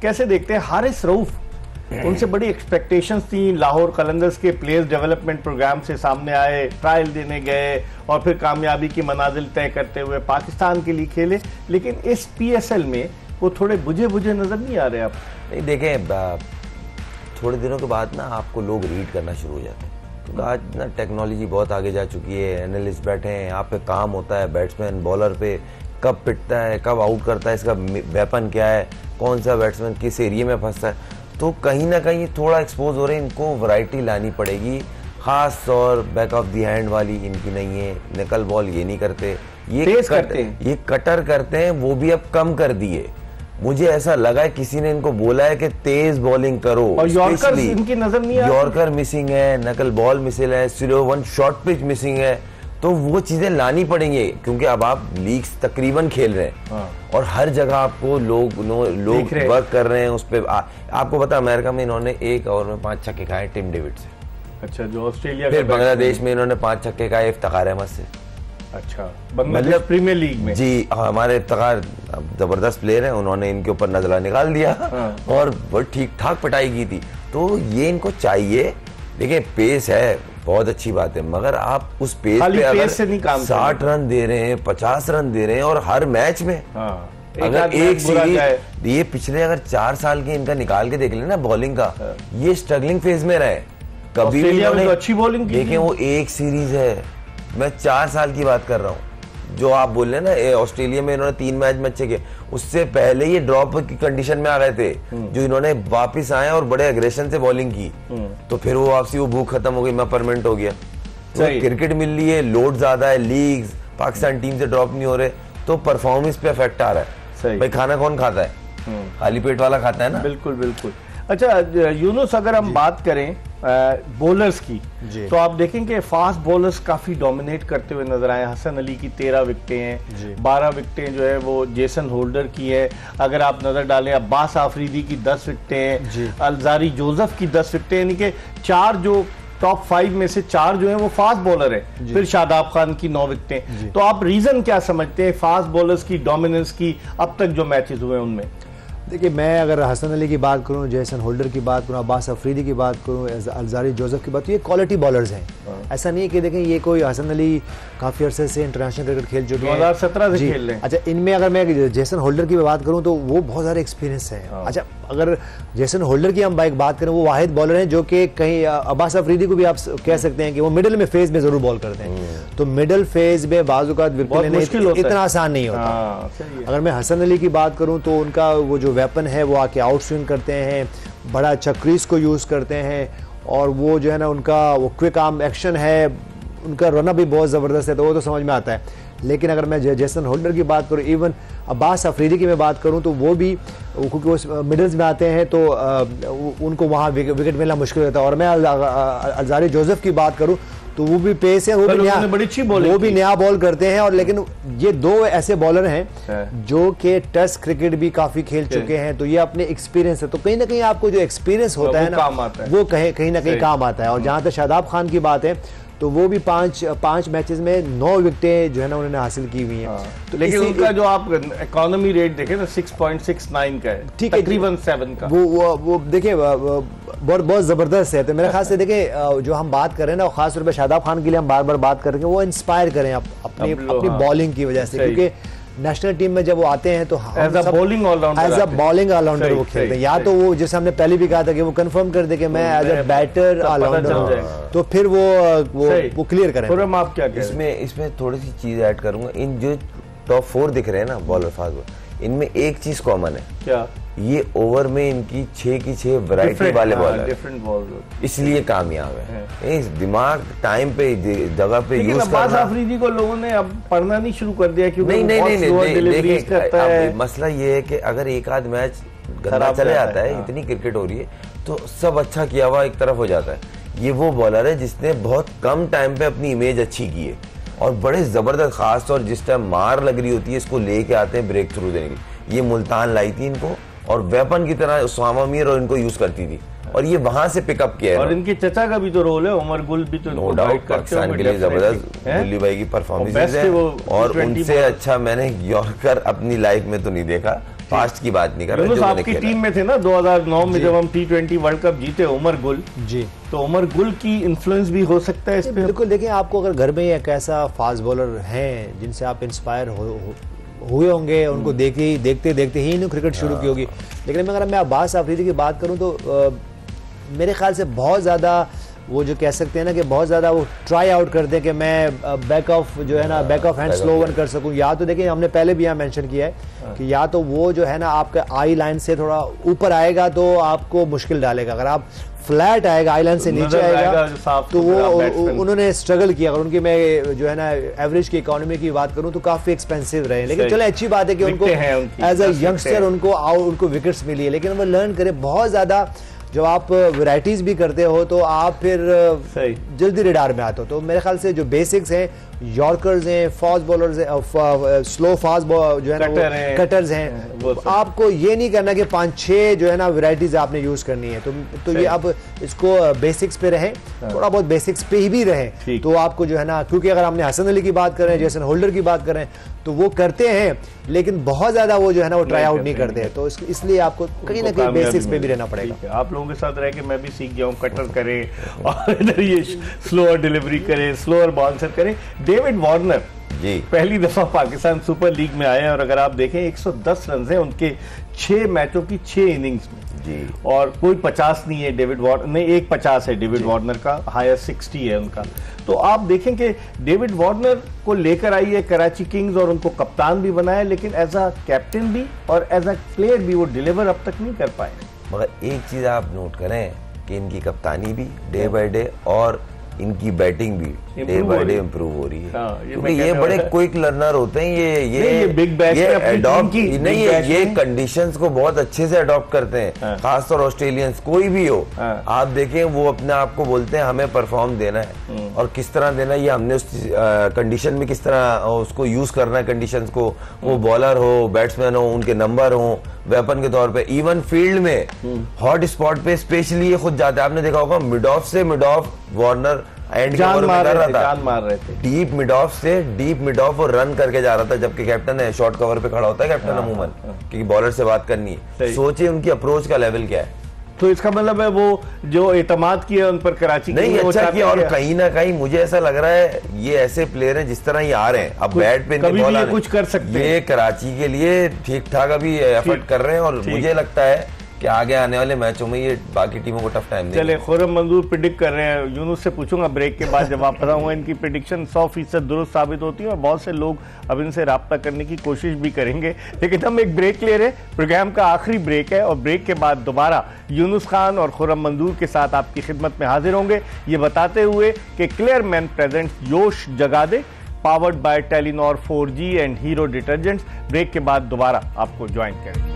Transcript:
कैसे देखते हैं हारिस रऊफ? उनसे बड़ी एक्सपेक्टेशंस थी, लाहौर कलंदर्स के प्लेयर्स डेवलपमेंट प्रोग्राम से सामने आए, ट्रायल देने गए और फिर कामयाबी की मनाजिल तय करते हुए पाकिस्तान के लिए खेले, लेकिन इस PSL में वो थोड़े बुझे बुझे नजर नहीं आ रहे आप? नहीं, देखें थोड़े दिनों के बाद ना आपको लोग रीड करना शुरू हो जाते हैं, क्योंकि आज ना टेक्नोलॉजी बहुत आगे जा चुकी है, एनालिस्ट बैठे हैं, यहाँ पे काम होता है बैट्समैन बॉलर पे कब पिटता है, कब आउट करता है, इसका वेपन क्या है, कौन सा बैट्समैन किस एरिया में फंसता है। तो कहीं ना कहीं थोड़ा एक्सपोज हो रहे हैं, इनको वैरायटी लानी पड़ेगी, खास तौर बैक ऑफ द हैंड वाली इनकी नहीं है, निकल बॉल ये नहीं करते, ये कटर करते हैं, वो भी अब कम कर दिए। मुझे ऐसा लगा है किसी ने इनको बोला है कि तेज बॉलिंग करो, और यॉर्कर इनकी नजर नहीं आ रही, यॉर्कर मिसिंग है, नकल बॉल मिसिंग है, slow one short pitch missing है, तो वो चीजें लानी पड़ेंगी, क्योंकि अब आप लीग्स तकरीबन खेल रहे हैं और हर जगह आपको लोग वर्क कर रहे हैं उस पर। आपको पता अमेरिका में इन्होंने 1 ओवर में 5 छक्के खाए टिम डेविड से। अच्छा, जो ऑस्ट्रेलिया, फिर बांग्लादेश में इन्होंने 5 छक्के खाए इफ्तिखार अहमद से। अच्छा, बांग्लादेश प्रीमियर लीग में? जी, हमारे इफ्तिखार जबरदस्त प्लेयर हैं, उन्होंने इनके ऊपर नजला निकाल दिया और वो ठीक ठाक पिटाई की थी। तो ये इनको चाहिए, देखिए पेस है, बहुत अच्छी बात है, मगर आप उस पेस पे अगर 60 रन दे रहे हैं, 50 रन दे रहे हैं और हर मैच में अगर एक सीरीज, ये पिछले अगर 4 साल के इनका निकाल के देख लेना बॉलिंग का, ये स्ट्रगलिंग फेज में रहे, कभी भी तो अच्छी बॉलिंग की। देखें वो एक सीरीज है, मैं 4 साल की बात कर रहा हूँ, जो आप बोल रहे हैं ना ऑस्ट्रेलिया में इन्होंने 3 मैच में अच्छे किए, उससे पहले ये ड्रॉप की कंडीशन में आ गए थे, जो इन्होंने वापस आए और बड़े एग्रेशन से बॉलिंग की, तो फिर वो वापसी वो भूख खत्म हो गई, मैं परमानेंट हो गया। तो क्रिकेट मिल रही है, लोड ज्यादा है, लीग्स पाकिस्तान टीम से ड्रॉप नहीं हो रहे, तो परफॉर्मेंस पे इफेक्ट आ रहा है। भाई खाना कौन खाता है? खाली पेट वाला खाता है ना। बिल्कुल बिल्कुल। अच्छा यूनुस, अगर हम बात करें बॉलर्स की, तो आप देखेंगे फास्ट बॉलर्स काफी डोमिनेट करते हुए नजर आए। हसन अली की 13 विकेटें हैं, 12 विकेटें जो है वो जेसन होल्डर की है। अगर आप नजर डालें अब्बास आफरीदी की 10 विकेटें हैं, अलजारी जोसेफ की 10 विकेटें, यानी कि 4 जो टॉप 5 में से 4 जो है वो फास्ट बॉलर है। फिर शादाब खान की 9 विकेटें। तो आप रीजन क्या समझते हैं फास्ट बॉलर्स की डोमिनेंस की अब तक जो मैचेस हुए उनमें? देखिए, मैं अगर हसन अली की बात करूं, जेसन होल्डर की बात करूं, अब्बास अफरीदी की बात करूं, अलजारी जोसेफ की बात, तो ये क्वालिटी बॉलर्स हैं। ऐसा नहीं है कि देखें ये कोई हसन अली काफ़ी अरसे से इंटरनेशनल क्रिकेट खेल चुके हैं, 2017 से खेल रहे हैं। अच्छा, इनमें अगर मैं जेसन होल्डर की बात करूं तो वो बहुत ज़्यादा एक्सपीरियंस है। अच्छा, अगर जेसन होल्डर की हम बात करें, वो वाहिद बॉलर हैं जो कि कहीं, अब्बास अफरीदी को भी आप कह सकते हैं कि वो मिडिल में फेज में जरूर बॉल करते हैं, तो मिडिल फेज में बाज़-औक़ात इतना आसान नहीं होता। अगर मैं हसन अली की बात करूं तो उनका वो जो वेपन है वो आके आउट स्विंग करते हैं, बड़ा अच्छा क्रीज को यूज़ करते हैं, और वो जो है ना उनका वो क्विक आर्म एक्शन है, उनका रनअप भी बहुत ज़बरदस्त है, तो वो तो समझ में आता है। लेकिन अगर मैं जेसन होल्डर की बात करूं, इवन अब्बास अफरीदी की मैं बात करूं, तो वो भी क्योंकि वो मिडल्स में आते हैं तो उनको वहाँ विकेट मिलना मुश्किल होता है। और मैं अलजारी जोसेफ की बात करूं तो वो भी पेस है, वो भी नया बॉल करते हैं। और लेकिन ये 2 ऐसे बॉलर हैं जो कि टेस्ट क्रिकेट भी काफी खेल चुके हैं, तो ये अपने एक्सपीरियंस है, तो कहीं ना कहीं आपको जो एक्सपीरियंस होता है ना वो कहीं ना कहीं काम आता है। और जहां तक शादाब खान की बात है, तो वो भी 5 मैचेस में 9 विकेटें जो है ना उन्होंने हासिल की हुई हैं। तो लेकिन उनका जो आप इकोनॉमी रेट देखें ना 6.69 का है, ठीक है, तकरीबन 7 का। वो देखिए बहुत जबरदस्त है। तो मेरे ख्याल से देखिए जो हम बात कर रहे हैं ना, खास तौर पर शादाब खान के लिए हम बार बार बात कर रहे हैं, वो इंस्पायर करें अपनी बॉलिंग की वजह से, क्योंकि नेशनल टीम में जब वो आते हैं तो एज अ बॉलिंग ऑलराउंडर वो खेलते हैं। या तो वो जैसे हमने पहले भी कहा था कि वो कंफर्म कर दे कि मैं एज अ बैटर ऑलराउंडर, तो फिर वो क्लियर करें। आप क्या इसमें थोड़ी सी चीज ऐड करूंगा। इन जो टॉप 4 दिख रहे हैं ना बॉलर फास्ट बॉलर, इनमें एक चीज कॉमन है, क्या? ये ओवर में इनकी 6 की 6 वैरायटी वाले बॉलर, डिफरेंट बॉलर, इसलिए कामयाब है। इस दिमाग टाइम पे जगह पे यूज करना। अब्बास अफरीदी को लोगों ने अब पढ़ना नहीं शुरू कर दिया, क्योंकि नहीं, मसला ये है कि अगर एक आध मैच गंदा चले जाता है, इतनी क्रिकेट हो रही है, तो सब अच्छा किया हुआ एक तरफ हो जाता है। ये वो बॉलर है जिसने बहुत कम टाइम पे अपनी इमेज अच्छी की है और बड़े जबरदस्त, खास तौर जिस टाइम मार लग रही होती है इसको लेके आते हैं ब्रेक थ्रू देने की। ये मुल्तान लाई थी इनको और वेपन की तरह उस्मामा मीर और इनको यूज करती थी, और ये वहां से पिकअप किया है। और इनके चचा का भी तो रोल है, उमर गुल भी तो नो डाउट पाकिस्तान के लिए जबरदस्त गुल्ली भाई की परफॉर्मेंस है, और उनसे अच्छा मैंने यॉर्कर अपनी लाइफ में तो नहीं देखा, पास्ट की बात नहीं कर रहा। यूनुस आपकी टीम में थे ना 2009 में जब हम T20 वर्ल्ड कप जीते, उमर गुल जी, तो उमर गुल की इन्फ्लुएंस भी हो सकता है इस पे? बिल्कुल। देखिए, आपको अगर घर में एक ऐसा फास्ट बॉलर हैं जिनसे आप इंस्पायर हुए होंगे, उनको देखते देखते ही इन्होंने क्रिकेट शुरू की होगी। लेकिन अगर मैं अब्बास अफरीदी की बात करूं तो मेरे ख्याल से बहुत ज़्यादा वो जो कह सकते हैं ना कि बहुत ज़्यादा वो ट्राई आउट करते हैं कि मैं बैक ऑफ जो है ना, back of hand slow one कर सकूं। या तो देखिए, हमने पहले भी यहाँ मेंशन किया है कि या तो वो जो है ना आपका आई लाइन से थोड़ा ऊपर आएगा तो आपको मुश्किल डालेगा, अगर आप फ्लैट आएगा आई लाइन से नीचे आएगा तो वो उन्होंने स्ट्रगल किया। अगर उनकी मैं जो है ना एवरेज की इकोनॉमी की बात करूं तो काफी एक्सपेंसिव रहे, लेकिन चलो अच्छी बात है कि उनको एज अ यंगस्टर उनको विकेट्स मिली है। लेकिन वो लर्न करे, बहुत ज्यादा जब आप वैरायटीज भी करते हो तो आप फिर जल्दी रिडार में आते हो। तो मेरे ख्याल से जो बेसिक्स हैं, यॉर्कर्स हैं, फास्ट बॉलर्स हैं, स्लो फास्ट जो है ना कटर्स हैं, आपको ये नहीं करना कि 5-6 जो है ना वैरायटीज आपने यूज करनी है। तो ये आप इसको बेसिक्स पे रहें, थोड़ा बहुत बेसिक्स पे ही भी रहें तो आपको जो है ना, क्योंकि अगर हमने हसन अली की बात करें, जेसन होल्डर की बात करें तो वो करते हैं लेकिन बहुत ज्यादा वो जो है ना वो ट्राई आउट नहीं करते हैं। तो इसलिए आपको कहीं ना कहीं बेसिक्स पे भी रहना पड़ेगा। आप लोगों के साथ रह के मैं भी सीख गया हूँ, कटर करे और इधर ये स्लोअर डिलीवरी करे, स्लोअर बाउंसर करे। डेविड वार्नर जी पहली दफा पाकिस्तान सुपर लीग में आए और अगर आप देखें 110 रन है उनके 6 मैचों की 6 इनिंग्स में जी, और कोई 50 नहीं है डेविड वार्नर, नहीं एक 50 है डेविड वार्नर का, हायर 60 है उनका। तो आप देखें कि डेविड वार्नर को लेकर आई है कराची किंग्स और उनको कप्तान भी बनाया, लेकिन एज अ कैप्टन भी और एज अ प्लेयर भी वो डिलीवर अब तक नहीं कर पाए। मगर एक चीज आप नोट करें कि इनकी कप्तानी भी डे बाय डे और इनकी बैटिंग भी डे बाय डे इम्प्रूव हो रही है, क्योंकि ये बड़े क्विक लर्नर होते हैं। ये बिग बैश ये अडॉप्ट नहीं है, ये कंडीशंस को बहुत अच्छे से अडॉप्ट करते हैं, खासतौर ऑस्ट्रेलियंस कोई भी हो। आप देखें वो अपने आप को बोलते हैं हमें परफॉर्म देना है और किस तरह देना है, ये हमने उस कंडीशन में किस तरह उसको यूज करना है कंडीशंस को। वो बॉलर हो, बैट्समैन हो, उनके नंबर हो वेपन के तौर पे, इवन फील्ड में हॉट स्पॉट पे स्पेशली ये खुद जाते हैं। आपने देखा होगा मिड ऑफ से मिड ऑफ वार्नर एंड जान मार रहे थे, डीप मिड ऑफ से डीप मिड ऑफ और रन करके जा रहा था, जबकि कैप्टन है शॉर्ट कवर पे खड़ा होता है कैप्टन अमूमन, क्योंकि बॉलर से बात करनी है। सोचिए उनकी अप्रोच का लेवल क्या है। तो इसका मतलब है वो जो एतमाद किया उन पर कराची नहीं अच्छा किया, और कहीं ना कहीं मुझे ऐसा लग रहा है ये ऐसे प्लेयर हैं जिस तरह ये आ रहे हैं, अब बैट पे बॉल कुछ कर सकते हैं, ये कराची के लिए ठीक ठाक अभी एफर्ट कर रहे हैं और मुझे लगता है कि आगे आने वाले मैचों में ये बाकी टीमों को टफ टाइम देंगे। चले खुर्रम मंजूर प्रिडिक्ट कर रहे हैं, यूनुस से पूछूंगा ब्रेक के बाद जब आप बताऊंगा इनकी प्रिडिक्शन 100% दुरुस्त साबित होती है और बहुत से लोग अब इनसे राब्ता करने की कोशिश भी करेंगे। लेकिन हम एक ब्रेक ले रहे हैं, प्रोग्राम का आखिरी ब्रेक है और ब्रेक के बाद दोबारा यूनुस खान और खुर्रम मंजूर के साथ आपकी खिदमत में हाजिर होंगे, ये बताते हुए कि क्लियर मैन प्रेजेंट्स जोश जगा दे, powered by Telenor 4G and Hero detergents. Break के बाद दोबारा आपको ज्वाइन करेंगे।